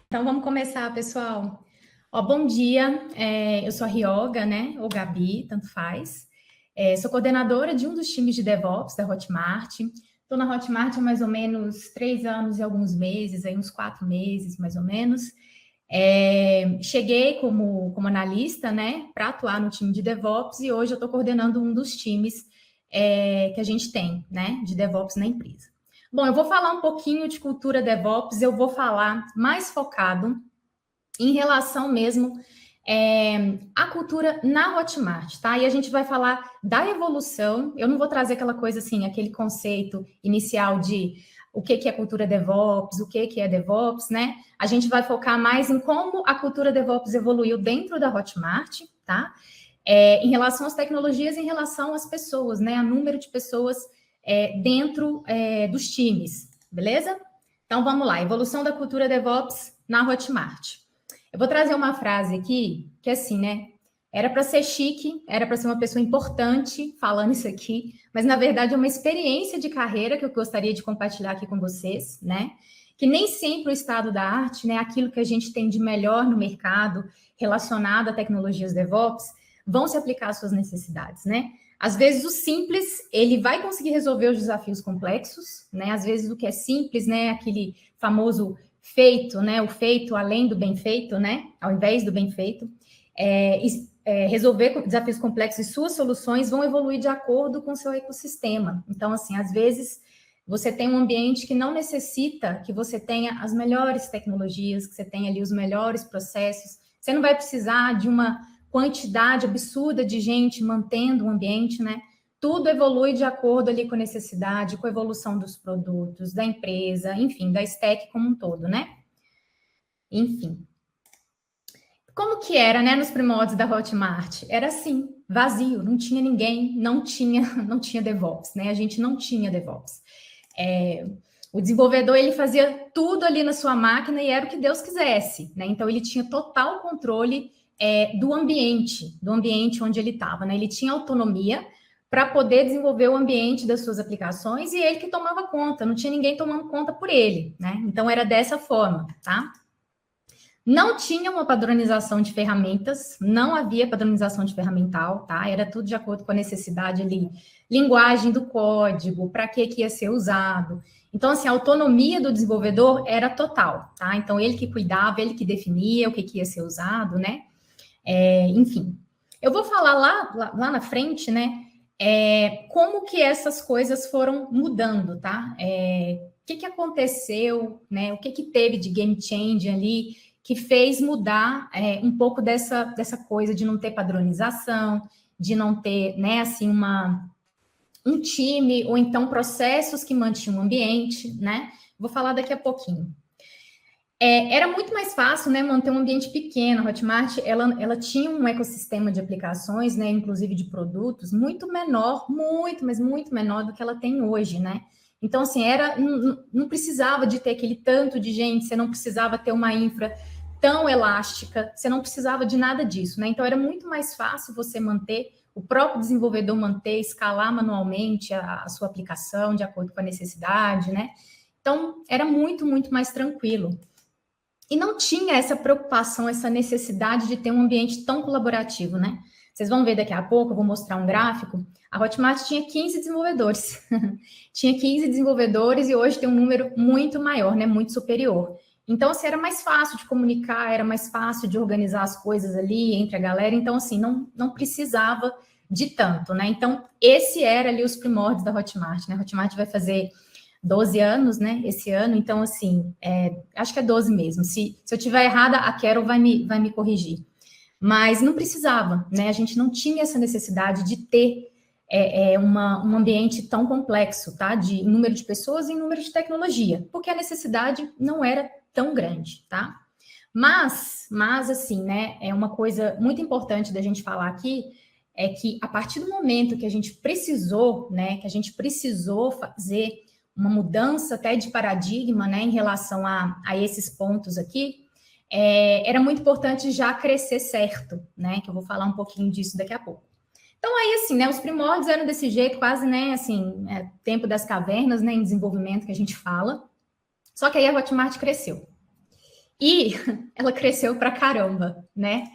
Então vamos começar, pessoal. Bom dia, eu sou a Ryoga, né? Ou Gabi, tanto faz. Sou coordenadora de um dos times de DevOps da Hotmart. Estou na Hotmart há mais ou menos 3 anos e alguns meses, aí uns 4 meses, mais ou menos. Cheguei como analista, né, para atuar no time de DevOps e hoje eu estou coordenando um dos times que a gente tem, né, de DevOps na empresa. Bom, eu vou falar um pouquinho de cultura DevOps, eu vou falar mais focado em relação mesmo à cultura na Hotmart, tá? E a gente vai falar da evolução. Eu não vou trazer aquela coisa assim, aquele conceito inicial de o que é cultura DevOps, o que é DevOps, né? A gente vai focar mais em como a cultura DevOps evoluiu dentro da Hotmart, tá? Em relação às tecnologias, em relação às pessoas, né? A número de pessoas dentro dos times, beleza? Então vamos lá, evolução da cultura DevOps na Hotmart. Eu vou trazer uma frase aqui que assim, né? Era para ser chique, era para ser uma pessoa importante falando isso aqui, mas na verdade é uma experiência de carreira que eu gostaria de compartilhar aqui com vocês, né? Que nem sempre o estado da arte, né, aquilo que a gente tem de melhor no mercado relacionado a tecnologias DevOps, vão se aplicar às suas necessidades, né? Às vezes o simples, ele vai conseguir resolver os desafios complexos, né? Às vezes o que é simples, né, aquele famoso feito, né? O feito além do bem feito, né? Ao invés do bem feito. Resolver desafios complexos e suas soluções vão evoluir de acordo com o seu ecossistema. Então, assim, às vezes você tem um ambiente que não necessita que você tenha as melhores tecnologias, que você tenha ali os melhores processos. Você não vai precisar de uma quantidade absurda de gente mantendo o ambiente, né? Tudo evolui de acordo ali com a necessidade, com a evolução dos produtos, da empresa, enfim, da stack como um todo, né? Enfim. Como que era, né, nos primórdios da Hotmart? Era assim, vazio, não tinha ninguém, não tinha DevOps, né? A gente não tinha DevOps. O desenvolvedor, ele fazia tudo ali na sua máquina e era o que Deus quisesse, né? Então, ele tinha total controle do ambiente onde ele estava, né? Ele tinha autonomia para poder desenvolver o ambiente das suas aplicações e ele que tomava conta, não tinha ninguém tomando conta por ele, né? Então, era dessa forma, tá? Não tinha uma padronização de ferramentas, não havia padronização de ferramental, tá? Era tudo de acordo com a necessidade ali, linguagem do código, para que ia ser usado. Então, assim, a autonomia do desenvolvedor era total, tá? Então, ele que cuidava, ele que definia o que ia ser usado, né? Enfim, eu vou falar lá na frente, né? Como que essas coisas foram mudando, tá? O que aconteceu, né? O que teve de game change ali que fez mudar um pouco dessa coisa de não ter padronização, de não ter, né, assim, um time, ou então processos que mantinham o ambiente, né? Vou falar daqui a pouquinho. Era muito mais fácil, né, manter um ambiente pequeno. A Hotmart, ela tinha um ecossistema de aplicações, né, inclusive de produtos, muito menor, mas muito menor do que ela tem hoje, né? Então, assim, não precisava de ter aquele tanto de gente, você não precisava ter uma infra tão elástica, você não precisava de nada disso, né? Então, era muito mais fácil você manter, o próprio desenvolvedor manter, escalar manualmente a sua aplicação de acordo com a necessidade, né? Então, era muito, muito mais tranquilo. E não tinha essa preocupação, essa necessidade de ter um ambiente tão colaborativo, né? Vocês vão ver daqui a pouco, eu vou mostrar um gráfico. A Hotmart tinha 15 desenvolvedores. Tinha 15 desenvolvedores e hoje tem um número muito maior, né? Muito superior. Então, assim, era mais fácil de comunicar, era mais fácil de organizar as coisas ali entre a galera. Então, assim, não precisava de tanto, né? Então, esse era ali os primórdios da Hotmart, né? A Hotmart vai fazer 12 anos, né, esse ano, então, assim, acho que é 12 mesmo. Se eu tiver errada, a Carol vai me corrigir. Mas não precisava, né, a gente não tinha essa necessidade de ter um ambiente tão complexo, tá, de número de pessoas e número de tecnologia, porque a necessidade não era tão grande, tá? Mas assim, né, é uma coisa muito importante da gente falar aqui, é que a partir do momento que a gente precisou, né, que a gente precisou fazer uma mudança até de paradigma, né, em relação a esses pontos aqui, era muito importante já crescer certo, né, que eu vou falar um pouquinho disso daqui a pouco. Então, aí, assim, né, os primórdios eram desse jeito, quase, né, assim, tempo das cavernas, né, em desenvolvimento que a gente fala, só que aí a Hotmart cresceu. E ela cresceu pra caramba, né?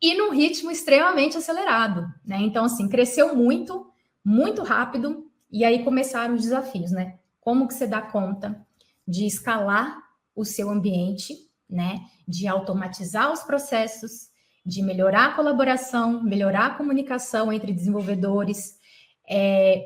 E num ritmo extremamente acelerado, né? Então, assim, cresceu muito, muito rápido, e aí começaram os desafios, né? Como que você dá conta de escalar o seu ambiente, né? De automatizar os processos, de melhorar a colaboração, melhorar a comunicação entre desenvolvedores.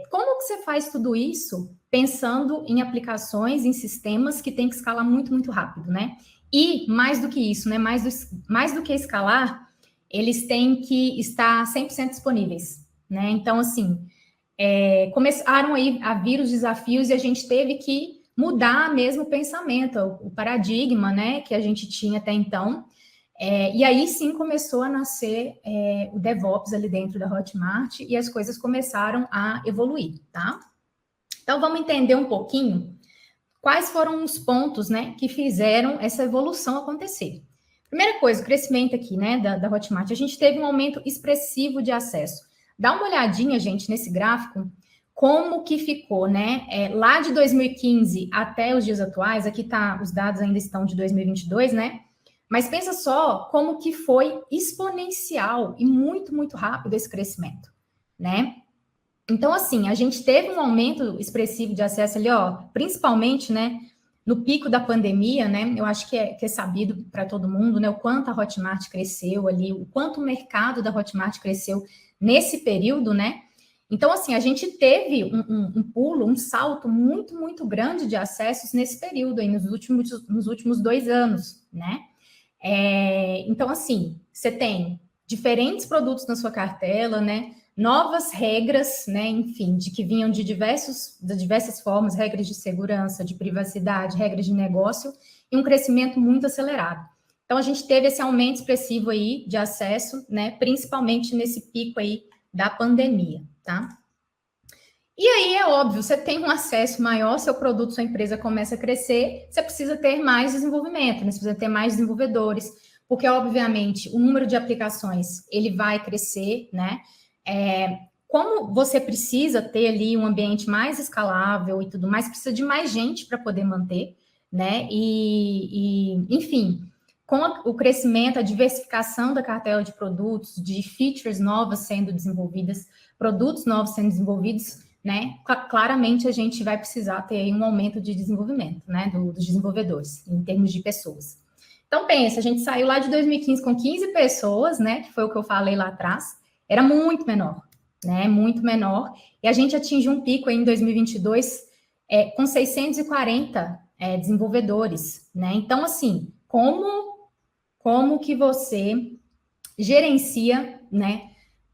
Como que você faz tudo isso pensando em aplicações, em sistemas que tem que escalar muito, muito rápido, né? E mais do que isso, né? Mais do que escalar, eles têm que estar 100% disponíveis, né? Então, assim, começaram aí a vir os desafios e a gente teve que mudar mesmo o pensamento, o paradigma, né, que a gente tinha até então. E aí sim começou a nascer o DevOps ali dentro da Hotmart e as coisas começaram a evoluir, tá? Então vamos entender um pouquinho quais foram os pontos, né, que fizeram essa evolução acontecer. Primeira coisa, o crescimento aqui, né, da Hotmart, a gente teve um aumento expressivo de acesso. Dá uma olhadinha, gente, nesse gráfico, como que ficou, né, lá de 2015 até os dias atuais, aqui tá, os dados ainda estão de 2022, né, mas pensa só como que foi exponencial e muito, muito rápido esse crescimento, né? Então, assim, a gente teve um aumento expressivo de acesso ali, ó, principalmente, né, no pico da pandemia, né, eu acho que é sabido para todo mundo, né, o quanto a Hotmart cresceu ali, o quanto o mercado da Hotmart cresceu nesse período, né, então, assim, a gente teve um pulo, um salto muito, muito grande de acessos nesse período aí, nos últimos 2 anos, né, então, assim, você tem diferentes produtos na sua cartela, né? Novas regras, né? Enfim, de que vinham de diversas formas, regras de segurança, de privacidade, regras de negócio, e um crescimento muito acelerado. Então, a gente teve esse aumento expressivo aí de acesso, né? Principalmente nesse pico aí da pandemia, tá? E aí é óbvio, você tem um acesso maior, seu produto, sua empresa começa a crescer, você precisa ter mais desenvolvimento, né? Você precisa ter mais desenvolvedores, porque obviamente o número de aplicações ele vai crescer, né? Como você precisa ter ali um ambiente mais escalável e tudo mais, precisa de mais gente para poder manter, né? Enfim, com o crescimento, a diversificação da cartela de produtos, de features novas sendo desenvolvidas, produtos novos sendo desenvolvidos, né? Claramente a gente vai precisar ter um aumento de desenvolvimento, né? Dos desenvolvedores, em termos de pessoas. Então, pensa, a gente saiu lá de 2015 com 15 pessoas, né? Que foi o que eu falei lá atrás, era muito menor, né? Muito menor. E a gente atingiu um pico aí em 2022 com 640 desenvolvedores, né? Então, assim, como que você gerencia, né?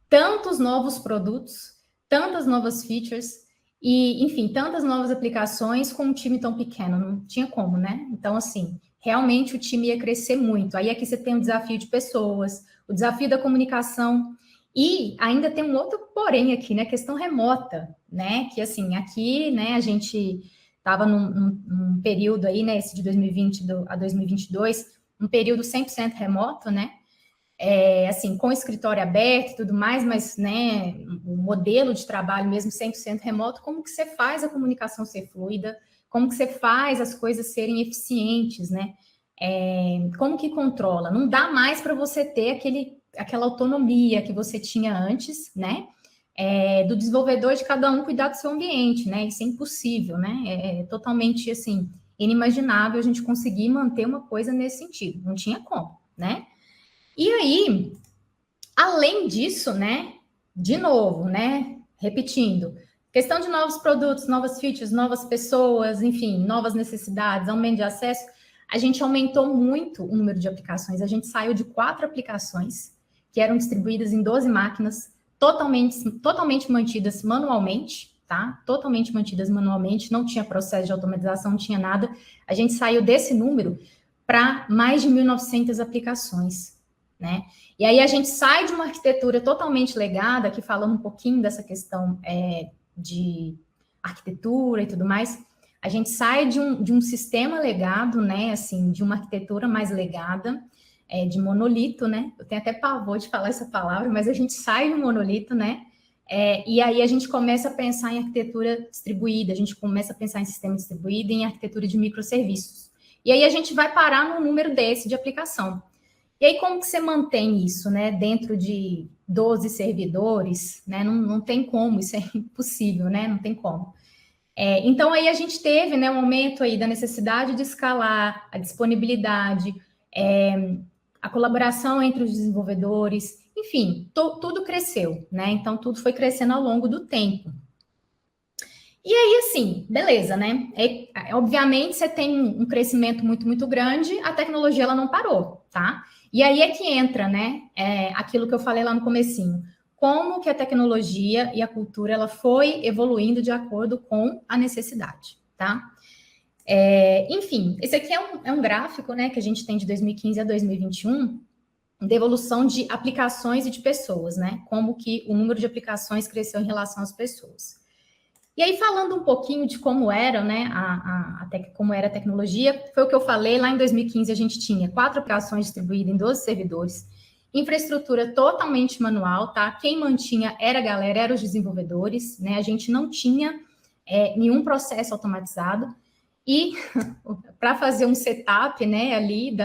Tantos novos produtos, tantas novas features e, enfim, tantas novas aplicações com um time tão pequeno, não tinha como, né? Então, assim, realmente o time ia crescer muito. Aí aqui você tem o desafio de pessoas, o desafio da comunicação e ainda tem um outro porém aqui, né? Questão remota, né? Que, assim, aqui, né, a gente estava num período aí, né, esse de 2020 a 2022, um período 100% remoto, né? Assim, com escritório aberto e tudo mais, mas, né, o modelo de trabalho mesmo 100% remoto, como que você faz a comunicação ser fluida, como que você faz as coisas serem eficientes, né? Como que controla? Não dá mais para você ter aquela autonomia que você tinha antes, né? Do desenvolvedor de cada um cuidar do seu ambiente, né? Isso é impossível, né? É totalmente, assim, inimaginável a gente conseguir manter uma coisa nesse sentido. Não tinha como, né? E aí, além disso, né, de novo, né, repetindo, questão de novos produtos, novas features, novas pessoas, enfim, novas necessidades, aumento de acesso, a gente aumentou muito o número de aplicações. A gente saiu de 4 aplicações que eram distribuídas em 12 máquinas, totalmente mantidas manualmente, tá? Totalmente mantidas manualmente, não tinha processo de automatização, não tinha nada. A gente saiu desse número para mais de 1.900 aplicações, né? E aí a gente sai de uma arquitetura totalmente legada, aqui falando um pouquinho dessa questão de arquitetura e tudo mais, a gente sai de um sistema legado, né, assim, de uma arquitetura mais legada, de monolito, né? Eu tenho até pavor de falar essa palavra, mas a gente sai do monolito, né? E aí a gente começa a pensar em arquitetura distribuída, a gente começa a pensar em sistema distribuído e em arquitetura de microserviços. E aí a gente vai parar num número desse de aplicação. E aí como que você mantém isso, né, dentro de 12 servidores, né? Não tem como, isso é impossível, né? Não tem como. Então aí a gente teve, né, um aumento aí da necessidade de escalar, a disponibilidade, a colaboração entre os desenvolvedores, enfim, tudo cresceu, né? Então tudo foi crescendo ao longo do tempo. E aí, assim, beleza, né? Obviamente, você tem um crescimento muito, muito grande, a tecnologia ela não parou, tá? E aí é que entra, né? Aquilo que eu falei lá no comecinho. Como que a tecnologia e a cultura ela foi evoluindo de acordo com a necessidade, tá? Enfim, esse aqui é um gráfico, né, que a gente tem de 2015 a 2021, de evolução de aplicações e de pessoas, né? Como que o número de aplicações cresceu em relação às pessoas. E aí, falando um pouquinho de como era, né, como era a tecnologia, foi o que eu falei, lá em 2015 a gente tinha 4 aplicações distribuídas em 12 servidores, infraestrutura totalmente manual, tá? Quem mantinha era a galera, eram os desenvolvedores, né? A gente não tinha nenhum processo automatizado. E para fazer um setup, né, ali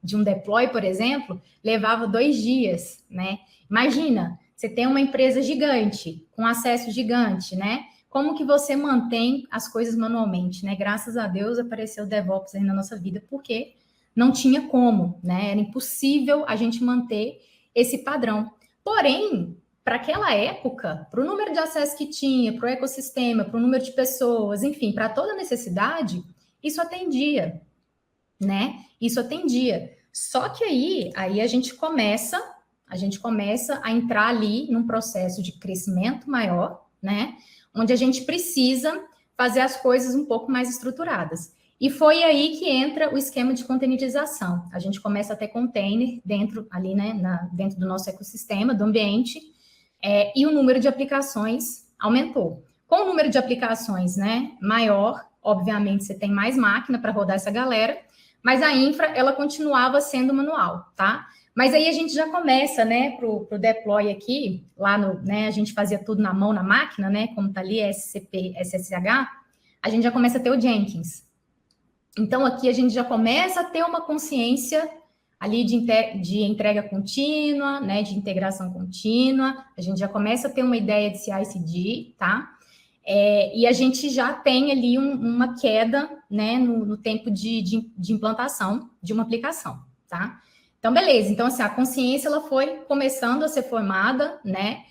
de um deploy, por exemplo, levava 2 dias, né? Imagina, você tem uma empresa gigante, com acesso gigante, né? Como que você mantém as coisas manualmente, né? Graças a Deus apareceu o DevOps aí na nossa vida, porque não tinha como, né? Era impossível a gente manter esse padrão. Porém, para aquela época, para o número de acesso que tinha, para o ecossistema, para o número de pessoas, enfim, para toda necessidade, isso atendia, né? Isso atendia. Só que aí a gente começa a entrar ali num processo de crescimento maior, né? Onde a gente precisa fazer as coisas um pouco mais estruturadas. E foi aí que entra o esquema de containerização. A gente começa a ter container dentro ali, né, dentro do nosso ecossistema, do ambiente, e o número de aplicações aumentou. Com o número de aplicações, né, maior, obviamente você tem mais máquina para rodar essa galera, mas a infra, ela continuava sendo manual, tá? Mas aí a gente já começa, né, pro deploy aqui, lá no, né, a gente fazia tudo na mão, na máquina, né, como tá ali, SCP, SSH, a gente já começa a ter o Jenkins. Então, aqui a gente já começa a ter uma consciência ali de entrega contínua, né, de integração contínua, a gente já começa a ter uma ideia de CI/CD, tá? E a gente já tem ali uma queda, né, no tempo de implantação de uma aplicação, tá? Então, beleza. Então, assim, a consciência, ela foi começando a ser formada, né?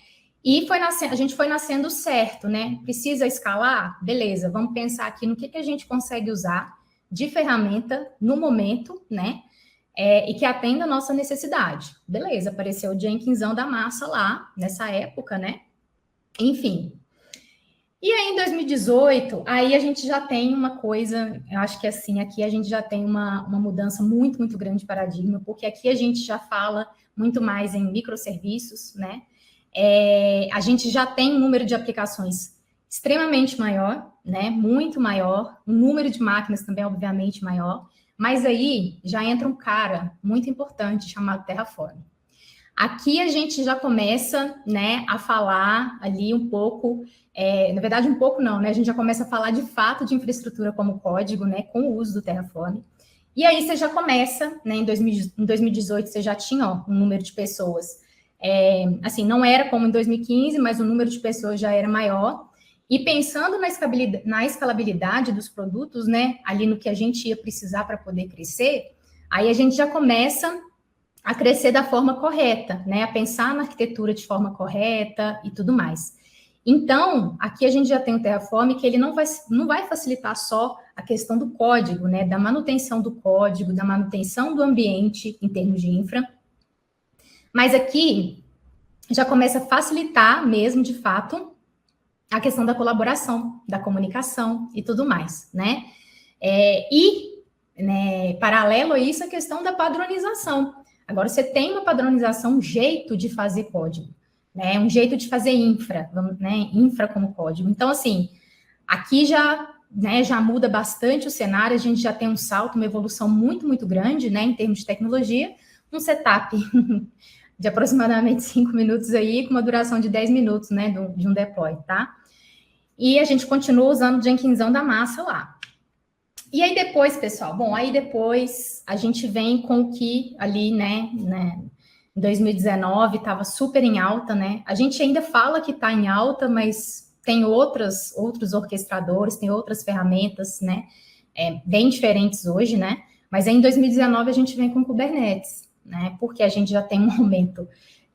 E a gente foi nascendo certo, né? Precisa escalar? Beleza, vamos pensar aqui no que a gente consegue usar de ferramenta no momento, né? E que atenda a nossa necessidade. Beleza, apareceu o Jenkinsão da massa lá, nessa época, né? Enfim. E aí, em 2018, aí a gente já tem uma coisa, eu acho que assim, aqui a gente já tem uma mudança muito, muito grande de paradigma, porque aqui a gente já fala muito mais em microserviços, né? A gente já tem um número de aplicações extremamente maior, né? Muito maior, o número de máquinas também, obviamente, maior, mas aí já entra um cara muito importante chamado Terraform. Aqui a gente já começa, né, a falar ali um pouco, na verdade um pouco não, né, a gente já começa a falar de fato de infraestrutura como código, né, com o uso do Terraform. E aí você já começa, né, em 2018 você já tinha, ó, um número de pessoas, assim, não era como em 2015, mas o número de pessoas já era maior. E pensando na escalabilidade dos produtos, né, ali no que a gente ia precisar para poder crescer, aí a gente já começa a crescer da forma correta, né? A pensar na arquitetura de forma correta e tudo mais. Então, aqui a gente já tem o Terraform que ele não vai facilitar só a questão do código, né? Da manutenção do código, da manutenção do ambiente em termos de infra. Mas aqui já começa a facilitar mesmo, de fato, a questão da colaboração, da comunicação e tudo mais, né? Paralelo a isso, a questão da padronização. Agora, você tem uma padronização, um jeito de fazer código, né? Um jeito de fazer infra, né? Infra como código. Então, assim, aqui já muda bastante o cenário, a gente já tem um salto, uma evolução muito, muito grande, né? Em termos de tecnologia, um setup de aproximadamente 5 minutos aí, com uma duração de 10 minutos, né? De um deploy, tá? E a gente continua usando o Jenkinsão da massa lá. E aí depois, pessoal, bom, aí depois a gente vem com o que ali, né, em 2019 estava super em alta, né? A gente ainda fala que está em alta, mas tem outros orquestradores, tem outras ferramentas, né? Bem diferentes hoje, né? Mas aí em 2019 a gente vem com Kubernetes, né? Porque a gente já tem um aumento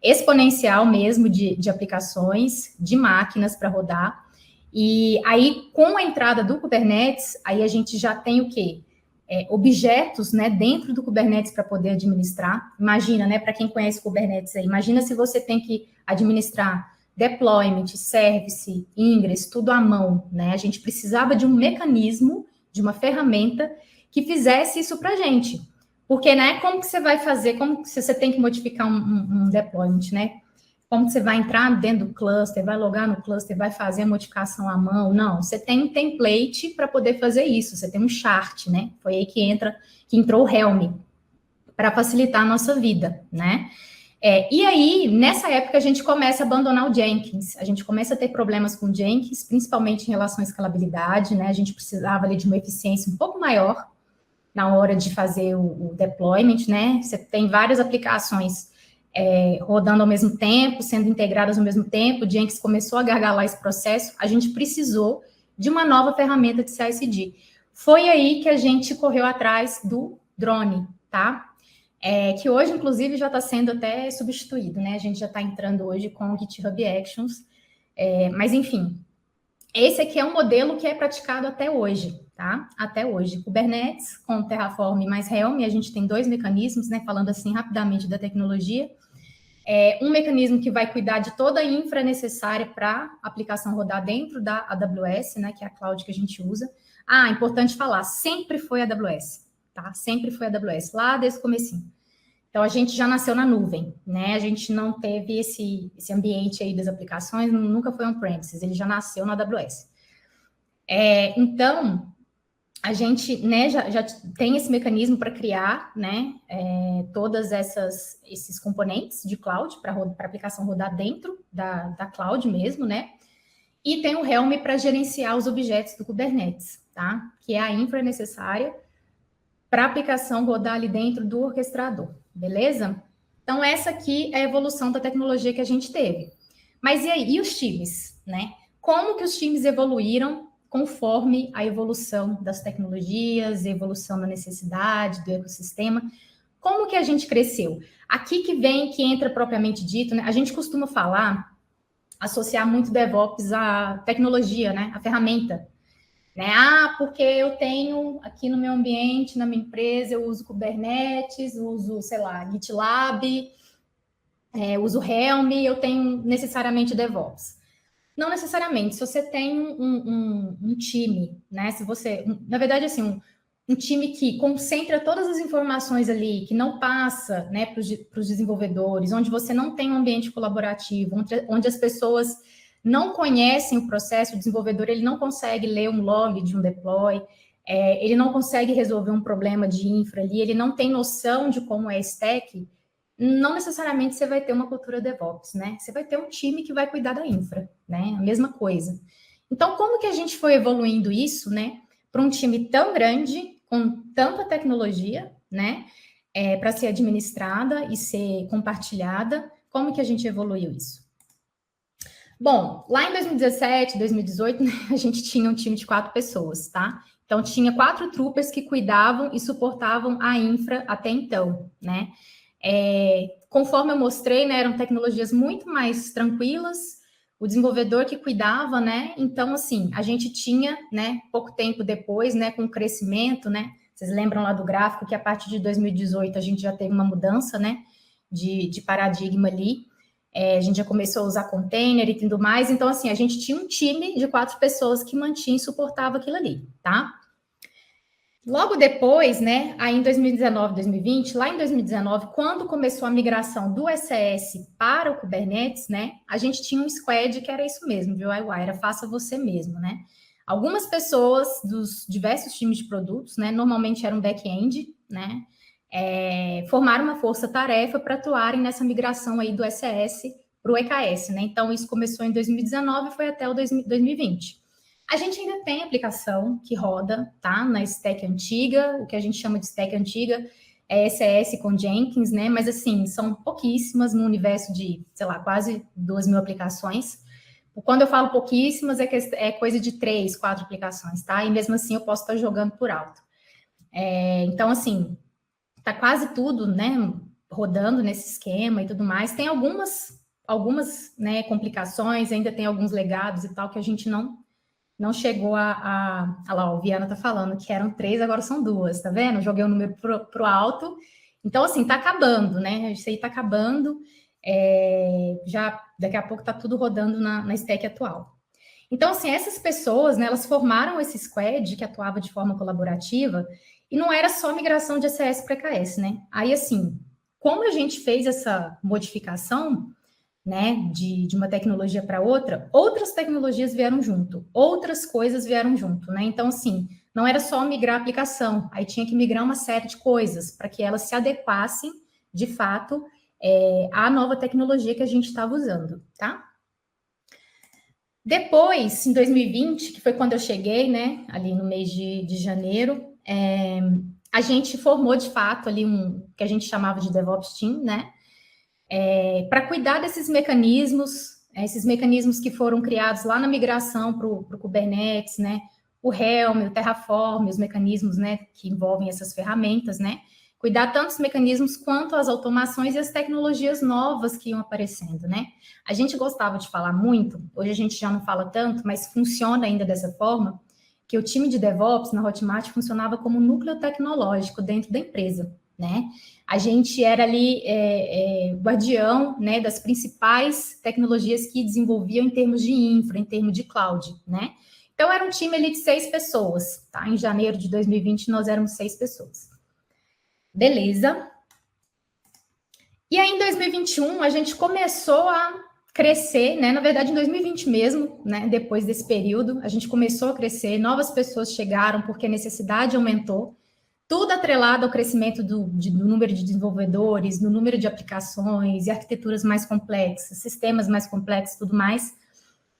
exponencial mesmo de aplicações, de máquinas para rodar. E aí, com a entrada do Kubernetes, aí a gente já tem o quê? Objetos, né, dentro do Kubernetes para poder administrar. Imagina, né, para quem conhece Kubernetes aí, imagina se você tem que administrar deployment, service, ingress, tudo à mão, né? A gente precisava de um mecanismo, de uma ferramenta que fizesse isso para a gente. Porque, né, como que você vai fazer, como que você tem que modificar um deployment, né? Como que você vai entrar dentro do cluster, vai logar no cluster, vai fazer a modificação à mão? Não, você tem um template para poder fazer isso, você tem um chart, né? Foi aí que entrou o Helm, para facilitar a nossa vida, né? E aí, nessa época, a gente começa a abandonar o Jenkins, a gente começa a ter problemas com o Jenkins, principalmente em relação à escalabilidade, né? A gente precisava ali de uma eficiência um pouco maior na hora de fazer o deployment, né? Você tem várias aplicações rodando ao mesmo tempo, sendo integradas ao mesmo tempo, o Jenkins começou a gargalar esse processo, a gente precisou de uma nova ferramenta de CI/CD. Foi aí que a gente correu atrás do drone, tá? Que hoje, inclusive, já está sendo até substituído, né? A gente já está entrando hoje com o GitHub Actions, mas enfim, esse aqui é um modelo que é praticado até hoje, tá? Até hoje. Kubernetes com Terraform mais Helm, a gente tem dois mecanismos, né? Falando assim rapidamente da tecnologia. Um mecanismo que vai cuidar de toda a infra necessária para a aplicação rodar dentro da AWS, né? Que é a cloud que a gente usa. Importante falar, sempre foi AWS, tá? Sempre foi AWS, lá desde o comecinho. Então, a gente já nasceu na nuvem, né? A gente não teve esse ambiente aí das aplicações, nunca foi on-premises, ele já nasceu na AWS. Então, a gente, né, já tem esse mecanismo para criar, né, todas esses componentes de cloud para a aplicação rodar dentro da cloud mesmo, né? E tem o Helm para gerenciar os objetos do Kubernetes, tá? Que é a infra necessária para a aplicação rodar ali dentro do orquestrador, beleza? Então, essa aqui é a evolução da tecnologia que a gente teve. Mas e aí, e os times, né? Como que os times evoluíram conforme a evolução das tecnologias, a evolução da necessidade, do ecossistema? Como que a gente cresceu? Aqui que entra propriamente dito, né? A gente costuma associar muito DevOps à tecnologia, né? A ferramenta. Né? Porque eu tenho aqui no meu ambiente, na minha empresa, eu uso Kubernetes, uso, sei lá, GitLab, uso Helm, eu tenho necessariamente DevOps. Não necessariamente, se você tem um time, né? Se você, na verdade, assim, um time que concentra todas as informações ali, que não passa, né, para os desenvolvedores, onde você não tem um ambiente colaborativo, onde as pessoas não conhecem o processo, o desenvolvedor ele não consegue ler um log de um deploy, ele não consegue resolver um problema de infra ali, ele não tem noção de como é stack, não necessariamente você vai ter uma cultura DevOps, né? Você vai ter um time que vai cuidar da infra, né? A mesma coisa. Então, como que a gente foi evoluindo isso, né? Para um time tão grande, com tanta tecnologia, né? Para ser administrada e ser compartilhada, como que a gente evoluiu isso? Bom, lá em 2017, 2018, né, a gente tinha um time de 4 pessoas, tá? Então, tinha 4 troopers que cuidavam e suportavam a infra até então, né? Conforme eu mostrei, né, eram tecnologias muito mais tranquilas, o desenvolvedor que cuidava, né? Então, assim, a gente tinha, né, pouco tempo depois, né, com o crescimento, né? Vocês lembram lá do gráfico que a partir de 2018 a gente já teve uma mudança, né, de paradigma ali. A gente já começou a usar container e tudo mais. Então, assim, a gente tinha um time de 4 pessoas que mantinha e suportava aquilo ali, tá? Logo depois, né, aí em 2019, 2020, lá em 2019, quando começou a migração do SES para o Kubernetes, né, a gente tinha um squad que era isso mesmo, viu, era faça você mesmo, né? Algumas pessoas dos diversos times de produtos, né, normalmente eram back-end, né, formaram uma força-tarefa para atuarem nessa migração aí do SES para o EKS, né? Então, isso começou em 2019 e foi até o 2020. A gente ainda tem aplicação que roda, tá? Na stack antiga, o que a gente chama de stack antiga é ECS com Jenkins, né? Mas, assim, são pouquíssimas no universo de, sei lá, quase 2.000 aplicações. Quando eu falo pouquíssimas, é coisa de 3, 4 aplicações, tá? E mesmo assim eu posso estar jogando por alto. Então, assim, tá quase tudo, né, rodando nesse esquema e tudo mais. Tem algumas né, complicações, ainda tem alguns legados e tal que a gente não chegou a lá, o Viana tá falando que eram 3, agora são 2, tá vendo? Joguei o número pro alto. Então, assim, tá acabando, né? Isso aí tá acabando. Já daqui a pouco tá tudo rodando na stack atual. Então, assim, essas pessoas, né, elas formaram esse squad que atuava de forma colaborativa e não era só migração de ECS para EKS, né? Aí, assim, como a gente fez essa modificação, né, de uma tecnologia para outra, outras tecnologias vieram junto, outras coisas vieram junto, né? Então, assim, não era só migrar a aplicação, aí tinha que migrar uma série de coisas para que elas se adequassem, de fato, à nova tecnologia que a gente estava usando, tá? Depois, em 2020, que foi quando eu cheguei, né, ali no mês de janeiro, a gente formou, de fato, ali que a gente chamava de DevOps Team, né, para cuidar desses mecanismos, esses mecanismos que foram criados lá na migração para o Kubernetes, né, o Helm, o Terraform, os mecanismos, né, que envolvem essas ferramentas, né, cuidar tanto dos mecanismos quanto as automações e as tecnologias novas que iam aparecendo, né. A gente gostava de falar muito, hoje a gente já não fala tanto, mas funciona ainda dessa forma, que o time de DevOps na Hotmart funcionava como núcleo tecnológico dentro da empresa, né? A gente era ali guardião, né, das principais tecnologias que desenvolviam em termos de infra, em termos de cloud, né? Então, era um time ali de 6 pessoas, tá? Em janeiro de 2020, nós éramos 6 pessoas. Beleza. E aí, em 2021, a gente começou a crescer, né? Na verdade, em 2020 mesmo, né? Depois desse período, a gente começou a crescer, novas pessoas chegaram porque a necessidade aumentou, tudo atrelado ao crescimento do número de desenvolvedores, no número de aplicações e arquiteturas mais complexas, sistemas mais complexos, tudo mais.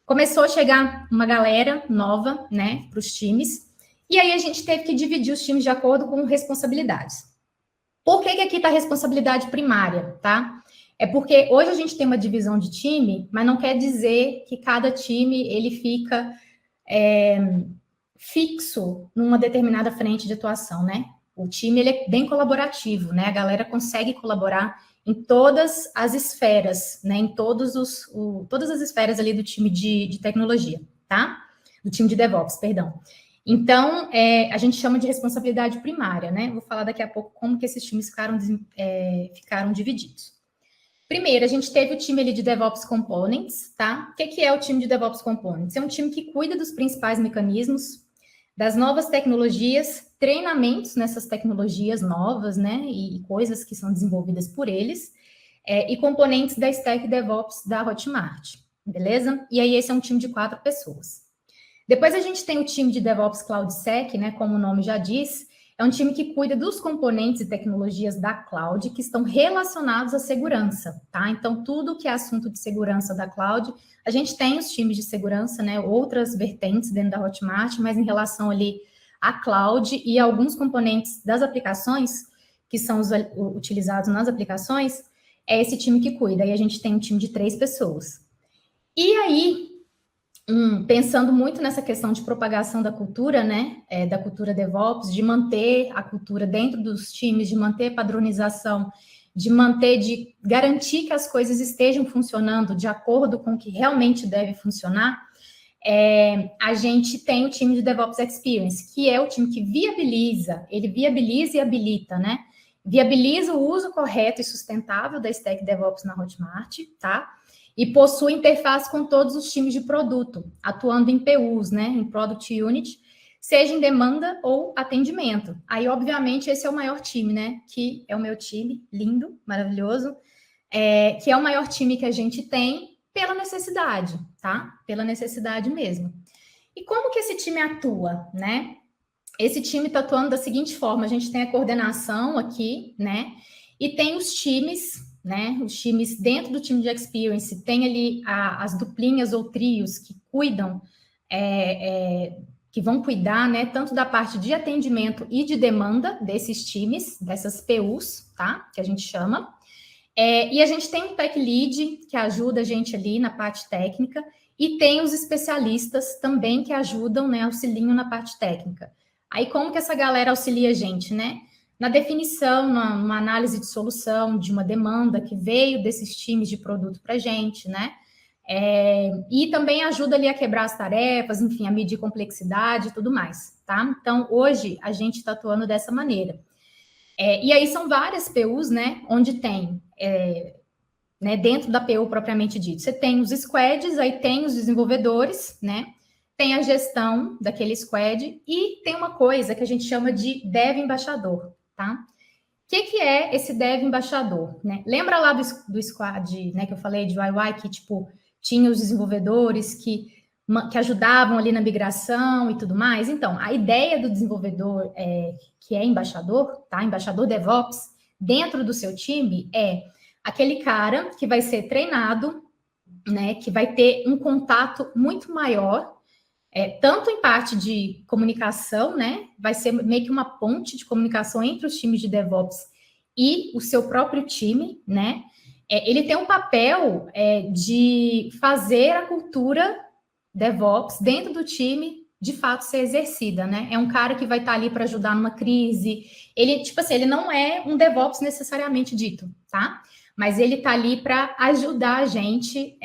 Começou a chegar uma galera nova, né, para os times, e aí a gente teve que dividir os times de acordo com responsabilidades. Por que aqui está a responsabilidade primária, tá? É porque hoje a gente tem uma divisão de time, mas não quer dizer que cada time ele fica fixo numa determinada frente de atuação, né? O time ele é bem colaborativo, né? A galera consegue colaborar em todas as esferas, né? Em todas as esferas ali do time de tecnologia, tá? Do time de DevOps, perdão. Então, a gente chama de responsabilidade primária, né? Vou falar daqui a pouco como que esses times ficaram divididos. Primeiro, a gente teve o time ali de DevOps Components, tá? O que é o time de DevOps Components? É um time que cuida dos principais mecanismos, das novas tecnologias, treinamentos nessas tecnologias novas, né? E coisas que são desenvolvidas por eles, e componentes da Stack DevOps da Hotmart, beleza? E aí, esse é um time de 4 pessoas. Depois a gente tem o time de DevOps CloudSec, né? Como o nome já diz, é um time que cuida dos componentes e tecnologias da cloud que estão relacionados à segurança, tá? Então, tudo que é assunto de segurança da cloud, a gente tem os times de segurança, né? Outras vertentes dentro da Hotmart, mas em relação ali à cloud e alguns componentes das aplicações que são utilizados nas aplicações, é esse time que cuida. E a gente tem um time de 3 pessoas. E aí, pensando muito nessa questão de propagação da cultura, né, da cultura DevOps, de manter a cultura dentro dos times, de manter padronização, de garantir que as coisas estejam funcionando de acordo com o que realmente deve funcionar, a gente tem o time de DevOps Experience, que é o time que viabiliza e habilita, né, viabiliza o uso correto e sustentável da Stack DevOps na Hotmart, tá? E possui interface com todos os times de produto, atuando em PUs, né, em Product Unit, seja em demanda ou atendimento. Aí, obviamente, esse é o maior time, né, que é o meu time, lindo, maravilhoso, que é o maior time que a gente tem pela necessidade, tá? Pela necessidade mesmo. E como que esse time atua, né? Esse time está atuando da seguinte forma, a gente tem a coordenação aqui, né, e tem os times, né? Os times dentro do time de experience tem ali as duplinhas ou trios que cuidam que vão cuidar, né, tanto da parte de atendimento e de demanda desses times, dessas PUs, tá? Que a gente chama. E a gente tem um tech lead que ajuda a gente ali na parte técnica, e tem os especialistas também que ajudam, né, auxiliam na parte técnica. Aí como que essa galera auxilia a gente, né? Na definição, numa análise de solução de uma demanda que veio desses times de produto para a gente, né? E também ajuda ali a quebrar as tarefas, enfim, a medir complexidade e tudo mais, tá? Então, hoje, a gente está atuando dessa maneira. E aí são várias PUs, né? Onde tem, né, dentro da PU propriamente dito, você tem os squads, aí tem os desenvolvedores, né? Tem a gestão daquele squad e tem uma coisa que a gente chama de dev embaixador, tá? O que é esse dev embaixador, né? Lembra lá do squad, né, que eu falei de UI, que, tipo, tinha os desenvolvedores que ajudavam ali na migração e tudo mais? Então, a ideia do desenvolvedor que é embaixador, tá? Embaixador DevOps, dentro do seu time, é aquele cara que vai ser treinado, né, que vai ter um contato muito maior, tanto em parte de comunicação, né, vai ser meio que uma ponte de comunicação entre os times de DevOps e o seu próprio time, né, ele tem um papel de fazer a cultura DevOps dentro do time de fato ser exercida, né? É um cara que vai estar ali para ajudar numa crise. Ele, tipo assim, ele não é um DevOps necessariamente dito, tá? Mas ele está ali para ajudar a gente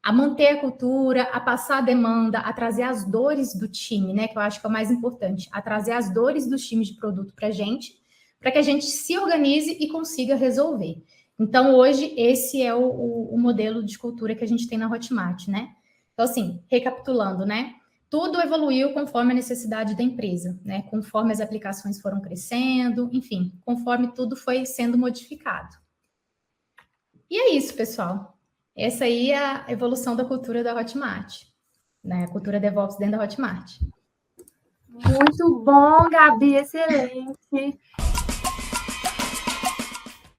a manter a cultura, a passar a demanda, a trazer as dores do time, né? Que eu acho que é o mais importante, a trazer as dores dos times de produto para a gente, para que a gente se organize e consiga resolver. Então, hoje, esse é o modelo de cultura que a gente tem na Hotmart, né? Então, assim, recapitulando, né? Tudo evoluiu conforme a necessidade da empresa, né? Conforme as aplicações foram crescendo, enfim, conforme tudo foi sendo modificado. E é isso, pessoal. Essa aí é a evolução da cultura da Hotmart, né? A cultura DevOps dentro da Hotmart. Muito bom, Gabi, excelente.